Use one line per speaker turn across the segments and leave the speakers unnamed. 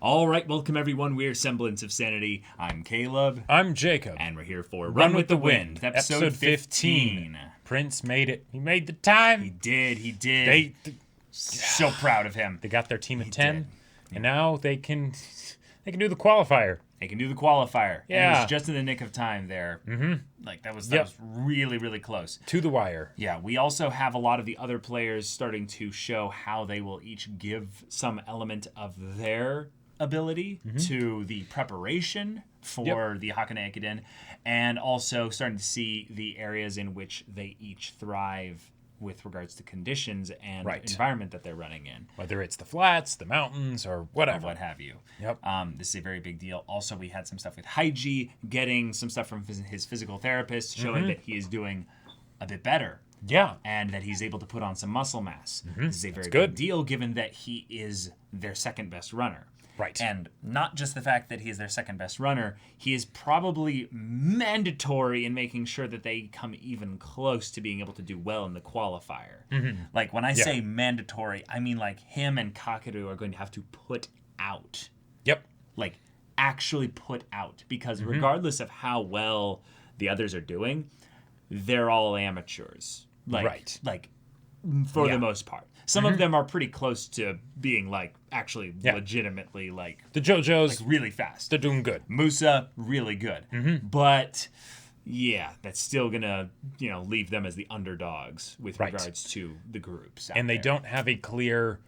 All right, welcome everyone. We're Semblance of Sanity. I'm Caleb.
I'm Jacob.
And we're here for Run with the Wind, episode 15.
Prince made it. He made the time.
He did. So proud of him.
They got their team of 10, and now they can do the qualifier.
They can do the qualifier.
Yeah.
And it was just in the nick of time there. Mm-hmm. Like, that was really, really close.
To the wire.
Yeah, we also have a lot of the other players starting to show how they will each give some element of their ability to the preparation for the Hakone Ekiden, and also starting to see the areas in which they each thrive with regards to conditions and environment that they're running in.
Whether it's the flats, the mountains, or whatever.
What have you.
Yep.
This is a very big deal. Also, we had some stuff with Haiji, getting some stuff from his physical therapist, showing that he is doing a bit better.
Yeah.
And that he's able to put on some muscle mass. This is a very
good
big deal, given that he is their second best runner.
Right.
And not just the fact that he is their second best runner, he is probably mandatory in making sure that they come even close to being able to do well in the qualifier. Like, when I say mandatory, I mean like him and Kakeru are going to have to put out.
Yep.
Like, actually put out. Because regardless of how well the others are doing, they're all amateurs. Like, for the most part. Some of them are pretty close to being, like, actually legitimately, like...
The JoJo's...
Like, really fast.
They're doing good.
Musa, really good. But, yeah, that's still going to, leave them as the underdogs with regards to the groups.
And they don't have a clear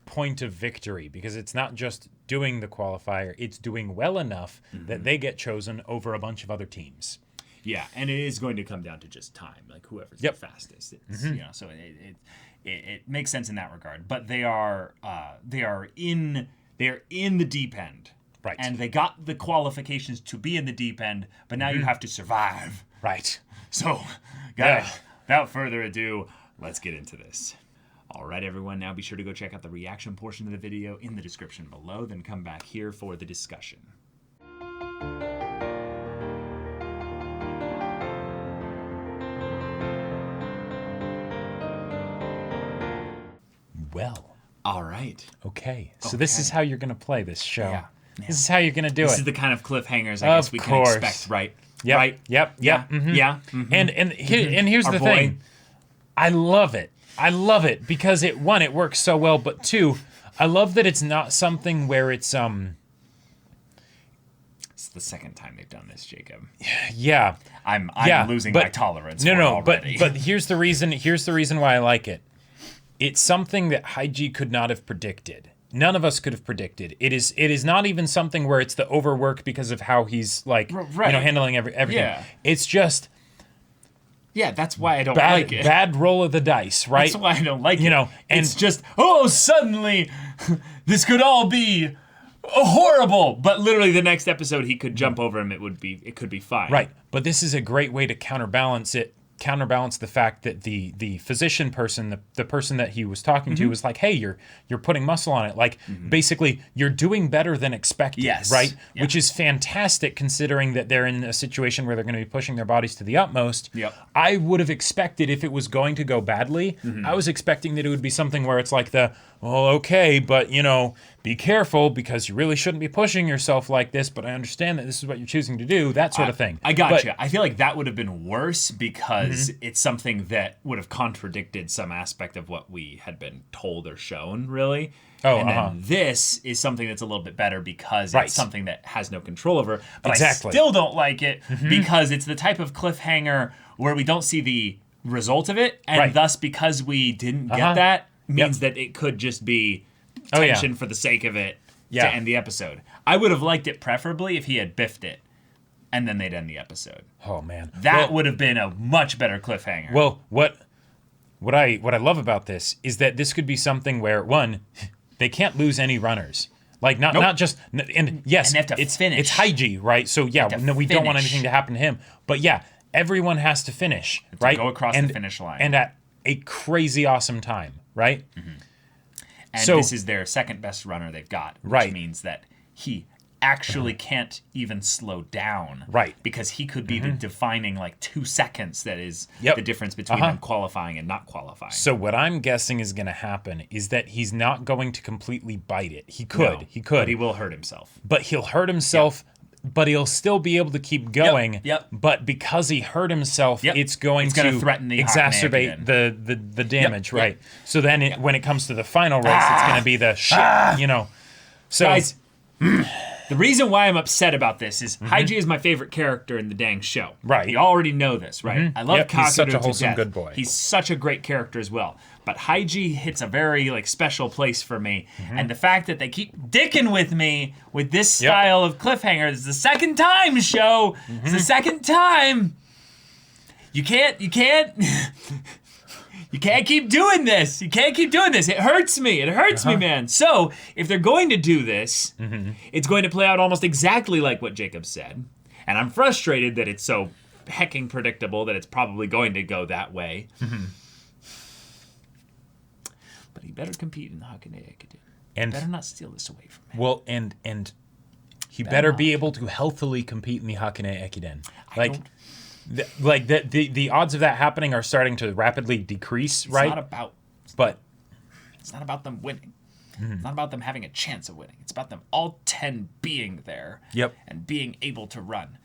point of victory, because it's not just doing the qualifier, it's doing well enough that they get chosen over a bunch of other teams.
Yeah, and it is going to come down to just time, like whoever's the fastest. It's, so it makes sense in that regard. But they are in the deep end, right? And they got the qualifications to be in the deep end, but now you have to survive,
right?
So, guys, without further ado, let's get into this. All right, everyone. Now be sure to go check out the reaction portion of the video in the description below. Then come back here for the discussion.
Well.
All right.
Okay. So this is how you're going to play this show.
Yeah.
This is how you're going to do it.
This is the kind of cliffhangers I guess we can expect, right?
Yep.
Right?
Yep.
Yeah. Yeah.
And here's the thing. I love it. I love it because it works so well, but two, I love that it's not something where it's
It's the second time they've done this, Jacob.
Yeah.
I'm losing my tolerance.
No, but here's the reason why I like it. It's something that Haiji could not have predicted. None of us could have predicted. It is not even something where it's the overwork because of how he's handling everything. Yeah. It's just
that's why I don't like it.
Bad roll of the dice, right?
That's why I don't like it.
And
it's just suddenly this could all be horrible. But literally the next episode he could jump over him. It could be fine.
Right. But this is a great way to counterbalance the fact that the physician person, the person that he was talking to, was like, hey, you're putting muscle on it. Like, basically, you're doing better than expected, right? Yeah. Which is fantastic considering that they're in a situation where they're going to be pushing their bodies to the utmost.
Yep.
I would have expected if it was going to go badly, I was expecting that it would be something where it's like okay, but, be careful because you really shouldn't be pushing yourself like this, but I understand that this is what you're choosing to do, that sort of thing.
I got you. I feel like that would have been worse because it's something that would have contradicted some aspect of what we had been told or shown, really. Then this is something that's a little bit better because it's something that has no control over. But I still don't like it because it's the type of cliffhanger where we don't see the result of it, and thus because we didn't get that means that it could just be tension for the sake of it to end the episode. I would have liked it preferably if he had biffed it and then they'd end the episode.
Oh man.
That would have been a much better cliffhanger.
Well, what I love about this is that this could be something where one, they can't lose any runners. Like not just and yes,
and they have to finish.
It's Haiji, right? So we don't want anything to happen to him. But yeah, everyone has to finish, right?
Go across the finish line.
And at a crazy awesome time, right?
And this is their second best runner they've got, which means that he actually can't even slow down.
Right.
Because he could be the defining, like, 2 seconds that is the difference between them qualifying and not qualifying.
So what I'm guessing is going to happen is that he's not going to completely bite it. He could.
No,
he could.
But he will hurt himself.
But he'll hurt himself, but he'll still be able to keep going.
Yep.
But because he hurt himself, it's going to
threaten the
exacerbate the damage, right? So then when it comes to the final race, it's going to be the shit, you know. So
guys, the reason why I'm upset about this is Haiji is my favorite character in the dang show.
Right.
You already know this, right? I love Kakeru
he's such a wholesome
to death.
good boy.
He's such a great character as well. But Haiji hits a very like special place for me. And the fact that they keep dicking with me with this style of cliffhanger is the second time, show. It's the second time. You can't You can't keep doing this. You can't keep doing this. It hurts me. It hurts me, man. So, if they're going to do this, it's going to play out almost exactly like what Jacob said. And I'm frustrated that it's so hecking predictable that it's probably going to go that way. But he better compete in the Hakone Ekiden. And better not steal this away from him.
Well, and he better be able to healthily compete in the Hakone Ekiden. The odds of that happening are starting to rapidly decrease, right?
It's not about them winning. It's not about them having a chance of winning. It's about them all 10 being there and being able to run.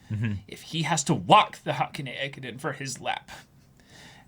If he has to walk the Hakone Ekiden for his lap,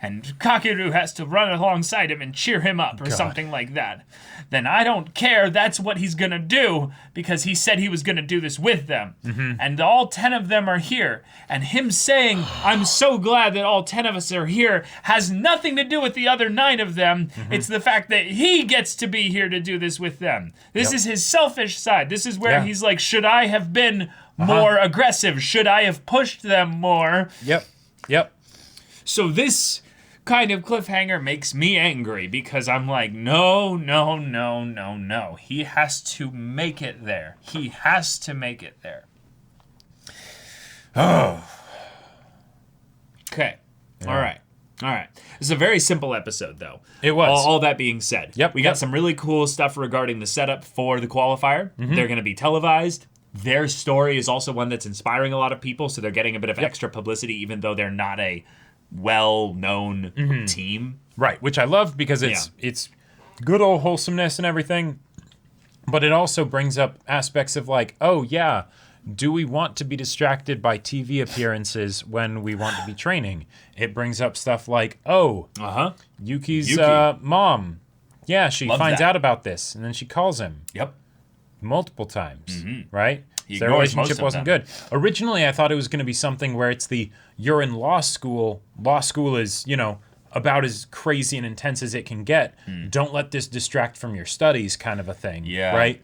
and Kakeru has to run alongside him and cheer him up or something like that, then I don't care. That's what he's going to do because he said he was going to do this with them. And all 10 of them are here. And him saying, I'm so glad that all 10 of us are here, has nothing to do with the other 9 of them. It's the fact that he gets to be here to do this with them. This is his selfish side. This is where he's like, should I have been more aggressive? Should I have pushed them more? So this kind of cliffhanger makes me angry because I'm like, no. He has to make it there. He has to make it there. Oh. Okay. All right. It's a very simple episode, though.
It was.
All that being said. We got some really cool stuff regarding the setup for the qualifier. They're going to be televised. Their story is also one that's inspiring a lot of people, so they're getting a bit of extra publicity, even though they're not a well-known team.
Right, which I love because it's good old wholesomeness and everything, but it also brings up aspects of like, oh yeah, do we want to be distracted by TV appearances when we want to be training? It brings up stuff like, Yuki's mom. Yeah, she finds out about this, and then she calls him. Multiple times, right? Their relationship wasn't good. Originally, I thought it was going to be something where it's you're in law school. Law school is, about as crazy and intense as it can get. Don't let this distract from your studies kind of a thing, right?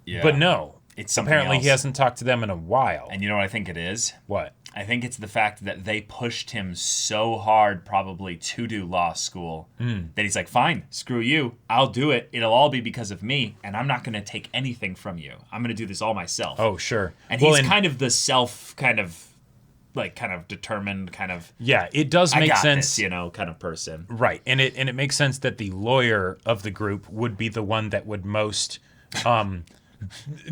Yeah. But no.
It's something
apparently
else.
He hasn't talked to them in a while.
And you know what I think it is?
What?
I think it's the fact that they pushed him so hard probably to do law school that he's like, fine, screw you. I'll do it. It'll all be because of me, and I'm not going to take anything from you. I'm going to do this all myself.
Oh, sure.
And he's kind of the determined kind of...
Yeah, it does make sense.
This, kind of person.
Right. And it makes sense that the lawyer of the group would be the one that would most...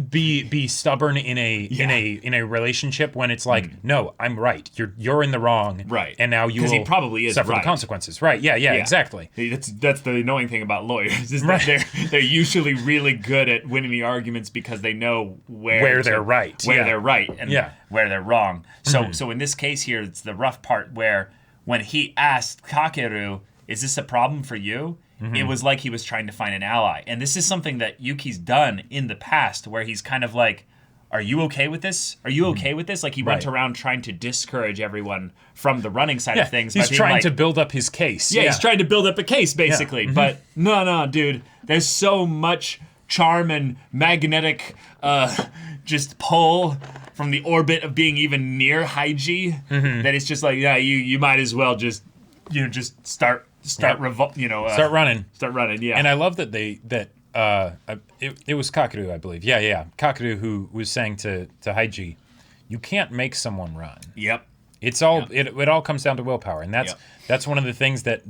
be stubborn in a relationship when it's like, no, I'm right. You're in the wrong.
Right.
And now you will
he probably is
suffer
right.
the consequences. Right. Yeah, exactly.
That's the annoying thing about lawyers is that they're usually really good at winning the arguments because they know where
they're right.
They're right and where they're wrong. So in this case here, it's the rough part where when he asked Kakeru, is this a problem for you? It was like he was trying to find an ally. And this is something that Yuki's done in the past where he's kind of like, are you okay with this? Are you okay with this? Like he went around trying to discourage everyone from the running side of things.
He's trying to build up his case.
Yeah, he's trying to build up a case, basically. But no, dude. There's so much charm and magnetic just pull from the orbit of being even near Haiji that it's just like, you might as well just start running. Start running, yeah.
And I love that it was Kakeru, I believe. Yeah. Kakeru who was saying to Haiji, you can't make someone run.
Yep.
It's all it all comes down to willpower, and that's one of the things that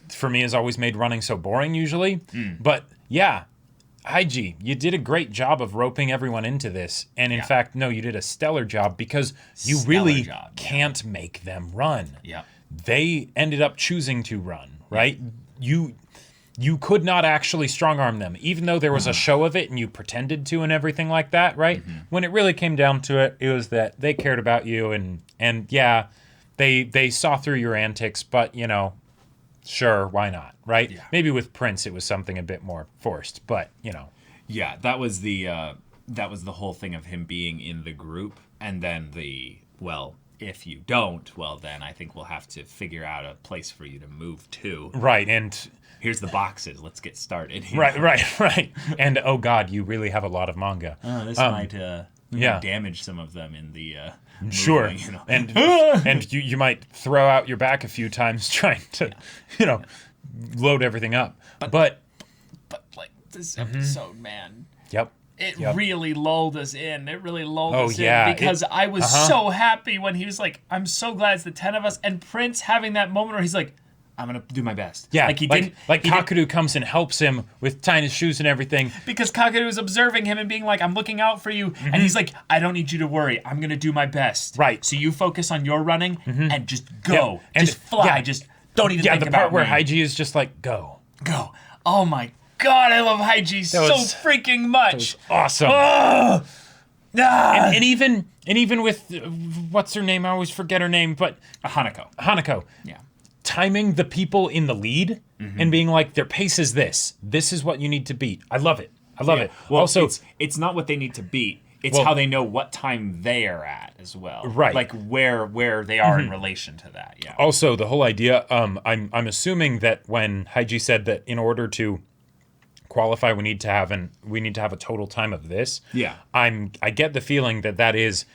for me has always made running so boring usually. But yeah, Haiji, you did a great job of roping everyone into this. And in fact, no, you did a stellar job because you really can't make them run.
Yeah.
They ended up choosing to run, right? You could not actually strong-arm them, even though there was a show of it and you pretended to and everything like that, right? When it really came down to it, it was that they cared about you and yeah, they saw through your antics, but, you know, sure, why not, right?
Yeah.
Maybe with Prince it was something a bit more forced, but, you know.
Yeah, that was the whole thing of him being in the group, and then if you don't, well, then I think we'll have to figure out a place for you to move to.
Right, and
here's the boxes. Let's get started.
Right. And oh God, you really have a lot of manga.
This might damage some of them in the
sure.
Moving, you know.
And you might throw out your back a few times trying to, load everything up. But
like this episode, man.
Yep.
It really lulled us in. It really lulled us
in
because I was so happy when he was like, I'm so glad it's the 10 of us. And Prince having that moment where he's like, I'm going to do my best.
Yeah, like Kakeru comes and helps him with tying his shoes and everything.
Because Kakeru is observing him and being like, I'm looking out for you. And he's like, I don't need you to worry. I'm going to do my best.
Right.
So you focus on your running and just go. Yeah. Just fly. Yeah. Just don't even think about it.
Yeah, the part where Haiji is just like, go.
Go. Oh my God, I love Haiji so freaking much.
That was awesome. Oh! Ah! And even with, what's her name? I always forget her name, but... Hanako.
Yeah.
Timing the people in the lead and being like, their pace is this. This is what you need to beat. I love it. Well,
also, it's not what they need to beat. It's how they know what time they are at as well.
Right.
Like where they are in relation to that. Yeah.
Also, the whole idea, I'm assuming that when Haiji said that in order to qualify, we need to have a total time of this.
Yeah.
I get the feeling that is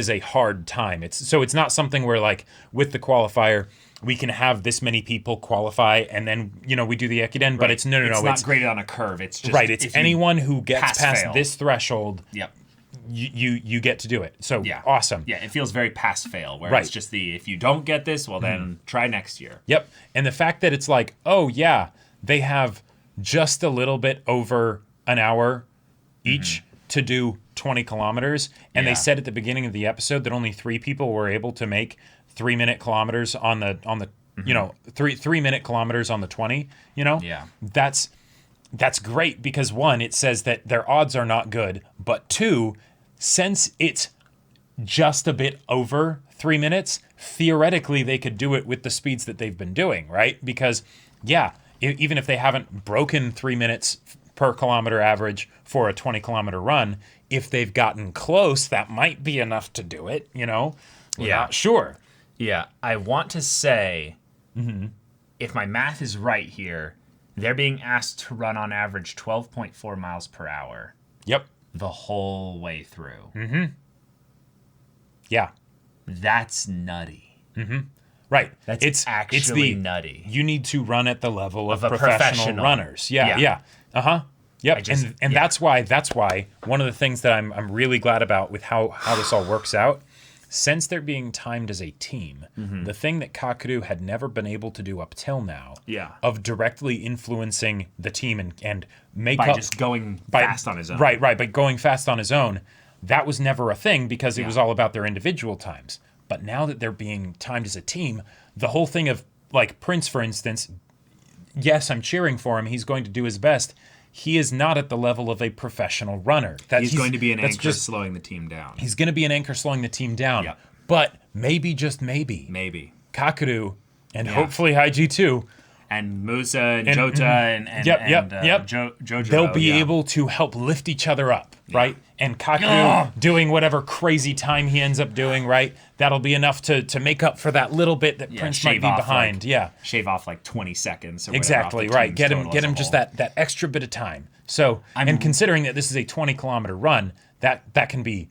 a hard time. It's not something where like with the qualifier we can have this many people qualify and then we do the Ekiden, but it's no.
It's not graded on a curve. It's just
It's anyone who gets past this threshold.
Yep.
You get to do it. So awesome.
Yeah, it feels very pass fail where it's just if you don't get this, well then try next year.
Yep. And the fact that it's like, oh yeah, they have just a little bit over an hour each to do 20 kilometers. And they said at the beginning of the episode that only 3 people were able to make 3-minute kilometers on the 3-minute kilometers on the 20,
Yeah.
That's great because 1, it says that their odds are not good, but 2, since it's just a bit over 3 minutes, theoretically they could do it with the speeds that they've been doing, right? Because even if they haven't broken 3 minutes per kilometer average for a 20-kilometer run, if they've gotten close, that might be enough to do it, We're not sure.
Yeah, I want to say, if my math is right here, they're being asked to run on average 12.4 miles per hour.
Yep.
The whole way through.
Mm-hmm. Yeah.
That's nutty.
Mm-hmm. Right.
It's actually nutty.
You need to run at the level of professional runners. Yeah. Uh-huh. Yep. That's why one of the things that I'm really glad about with how this all works out, since they're being timed as a team, the thing that Kakeru had never been able to do up till now, of directly influencing the team and make
by just going fast on his own.
Right, by going fast on his own, that was never a thing because it was all about their individual times. But now that they're being timed as a team, the whole thing of, like Prince, for instance, yes, I'm cheering for him. He's going to do his best. He is not at the level of a professional runner.
He's going to be an anchor slowing the team down.
He's going to be an anchor slowing the team down. Yep. But maybe, just maybe, Kakeru, and hopefully Haiji too,
and Musa and Jota and Jojo,
they'll be able to help lift each other up, right? And Kakeru doing whatever crazy time he ends up doing, right? That'll be enough to make up for that little bit that Prince might be behind.
Shave off like 20 seconds. Or
exactly, right. Get him just that extra bit of time. So, and considering that this is a 20-kilometer run, that can be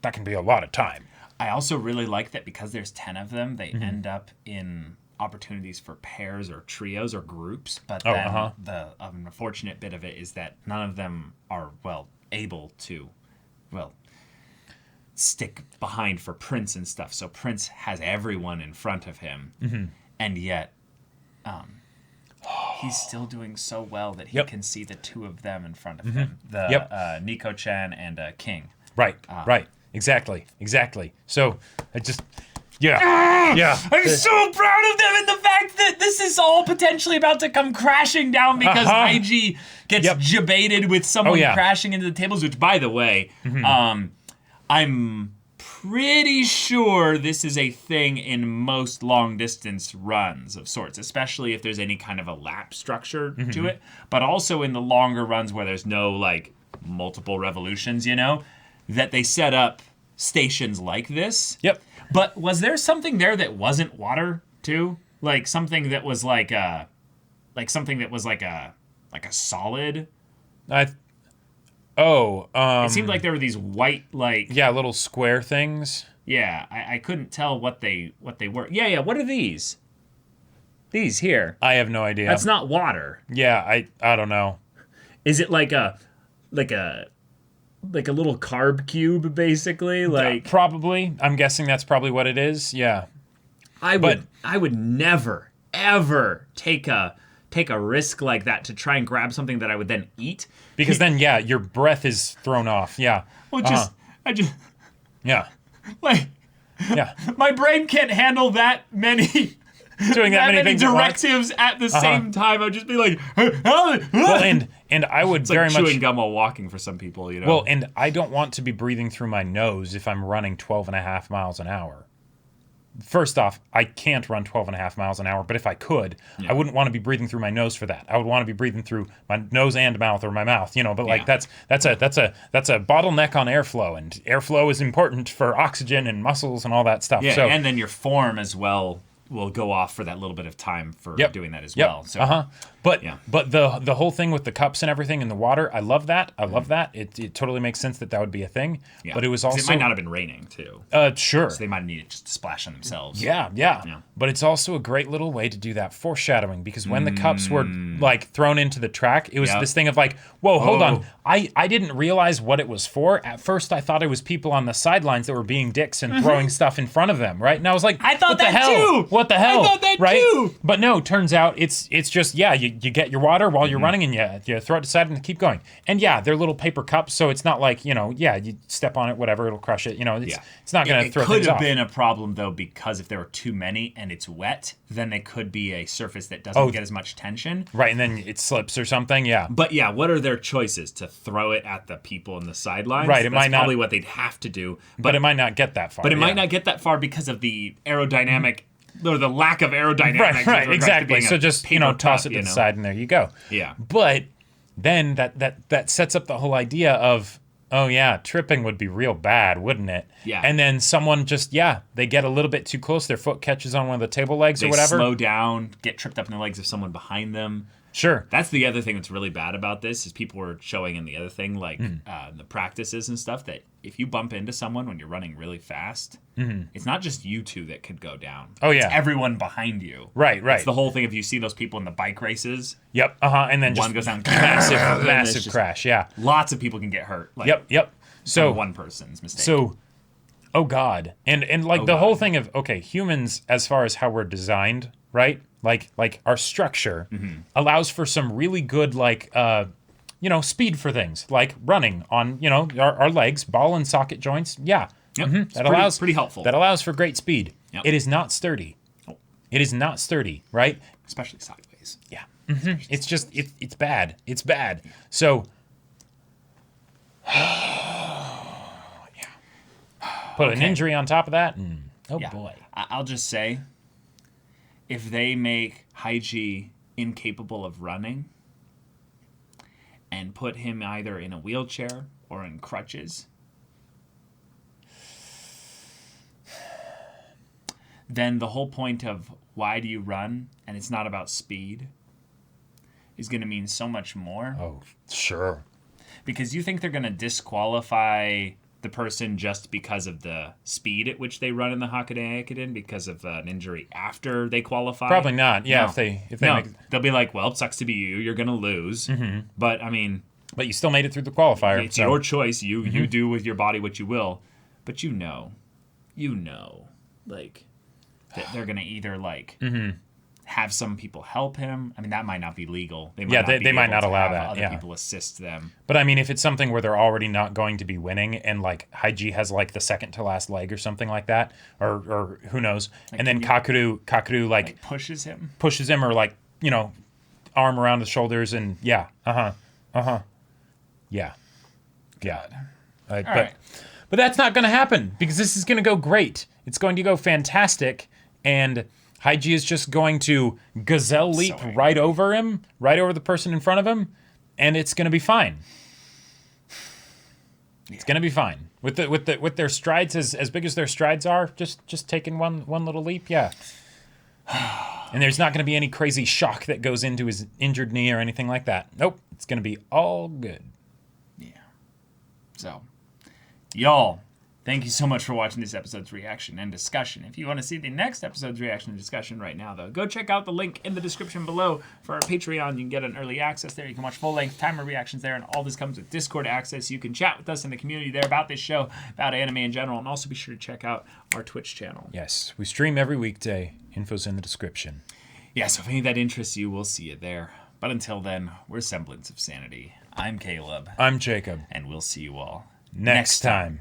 a lot of time.
I also really like that because there's 10 of them, they end up in opportunities for pairs or trios or groups. But then the unfortunate bit of it is that none of them are able to stick behind for Prince and stuff. So Prince has everyone in front of him, and yet he's still doing so well that he
Yep.
can see the two of them in front of him. The Nico-chan and King.
Right. Right. Exactly. So I just. Yeah. Yeah.
I'm so proud of them and the fact that this is all potentially about to come crashing down because Haiji gets jebaited with someone crashing into the tables, which, by the way, I'm pretty sure this is a thing in most long-distance runs of sorts, especially if there's any kind of a lap structure to it, but also in the longer runs where there's no, like, multiple revolutions, you know, that they set up stations like this.
Yep.
But was there something there that wasn't water too? Like something that was like a solid.
It
seemed like there were these white
little square things.
Yeah, I couldn't tell what they were. Yeah. What are these? These here.
I have no idea.
That's not water.
Yeah, I don't know.
Is it like a little carb cube, basically? Like
probably. I'm guessing that's probably what it is. Yeah.
I would never ever take a risk like that to try and grab something that I would then eat.
Because then your breath is thrown off. Yeah.
Well,
yeah.
Like my brain can't handle that many
doing that many things
directives at the same time. I'd just be like,
well, and I would
it's
very
like
much
chewing gum while walking for some people, you know.
Well, and I don't want to be breathing through my nose if I'm running 12.5 miles an hour. First off, I can't run 12.5 miles an hour, but if I could, I wouldn't want to be breathing through my nose for that. I would want to be breathing through my nose and mouth or my mouth, you know, but like that's a bottleneck on airflow, and airflow is important for oxygen and muscles and all that stuff.
Yeah,
so,
and then your form as well will go off for that little bit of time for doing that as well. So
But the whole thing with the cups and everything in the water, I love that. I love that. It totally makes sense that would be a thing. Yeah. But it was also
it might not have been raining too.
Sure.
So they might have needed just to splash on themselves.
Yeah. But it's also a great little way to do that foreshadowing, because when the cups were like thrown into the track, it was this thing of like, whoa, hold on. I didn't realize what it was for. At first I thought it was people on the sidelines that were being dicks and throwing stuff in front of them, right? And I was like,
I thought
what the
that
hell?
too.
What the hell?
I thought that
right?
too.
But no, turns out it's just you get your water while you're running and you throw it to the side and keep going. And they're little paper cups, so it's not like, you step on it, whatever, it'll crush it. It's not going to throw things off.
It could have been a problem though, because if there were too many and it's wet, then they could be a surface that doesn't get as much tension.
Right, and then it slips or something. Yeah.
But what are their choices? To throw it at the people in the sidelines?
Right,
That's probably what they'd have to do.
But it might not get that far.
But it might not get that far because of the aerodynamic or the lack of aerodynamics.
Right, exactly. So just toss it to the side and there you go.
Yeah.
But then that sets up the whole idea of, tripping would be real bad, wouldn't it?
Yeah.
And then someone just they get a little bit too close, their foot catches on one of the table legs or whatever.
They slow down, get tripped up in the legs of someone behind them.
Sure.
That's the other thing that's really bad about this, is people were showing in the other thing, like the practices and stuff, that if you bump into someone when you're running really fast, it's not just you two that could go down.
Oh, yeah.
It's everyone behind you.
Right.
It's the whole thing. If you see those people in the bike races.
Yep. And then
one goes down.
Massive crash. Yeah.
Lots of people can get hurt. Like,
Yep. So
one person's mistake.
So, oh God. And like the whole thing of, humans, as far as how we're designed, right? Like our structure allows for some really good speed for things, like running on our legs, ball and socket joints. Yeah,
that allows pretty helpful.
That allows for great speed.
Yep.
It is not sturdy.
Oh.
It is not sturdy, right?
Especially sideways.
Yeah, it's just it's bad. It's bad. So, put an injury on top of that, and boy,
I'll just say, if they make Haiji incapable of running and put him either in a wheelchair or in crutches, then the whole point of why do you run and it's not about speed is going to mean so much more.
Oh, sure.
Because you think they're going to disqualify the person just because of the speed at which they run in the Hakone Ekiden, because of an injury after they qualify?
Probably not. Yeah,
no.
if they
they'll be like, well, it sucks to be you. You're going to lose. But, I mean...
But you still made it through the qualifier.
It's your choice. You do with your body what you will. But that they're going to either, have some people help him. I mean, that might not be legal. They might
Yeah,
not be
they might
able
not
to
allow
have
that,
Other
yeah.
people assist them.
But I mean, if it's something where they're already not going to be winning, and like Haiji has like the second to last leg or something like that, or who knows, and then Kakeru like
pushes him,
or like, you know, arm around his shoulders, and yeah, yeah.
Right.
But that's not going to happen, because this is going to go great. It's going to go fantastic, and Haiji is just going to gazelle leap right over him, right over the person in front of him, and it's going to be fine. It's going to be fine with their strides as big as their strides are. Just taking one little leap, yeah. And there's not going to be any crazy shock that goes into his injured knee or anything like that. Nope, it's going to be all good.
Yeah. So, y'all, thank you so much for watching this episode's reaction and discussion. If you want to see the next episode's reaction and discussion right now, though, go check out the link in the description below for our Patreon. You can get an early access there. You can watch full-length timer reactions there, and all this comes with Discord access. You can chat with us in the community there about this show, about anime in general, and also be sure to check out our Twitch channel.
Yes, we stream every weekday. Info's in the description.
Yeah, so if any of that interests you, we'll see you there. But until then, we're Semblance of Sanity. I'm Caleb.
I'm Jacob.
And we'll see you all
next time.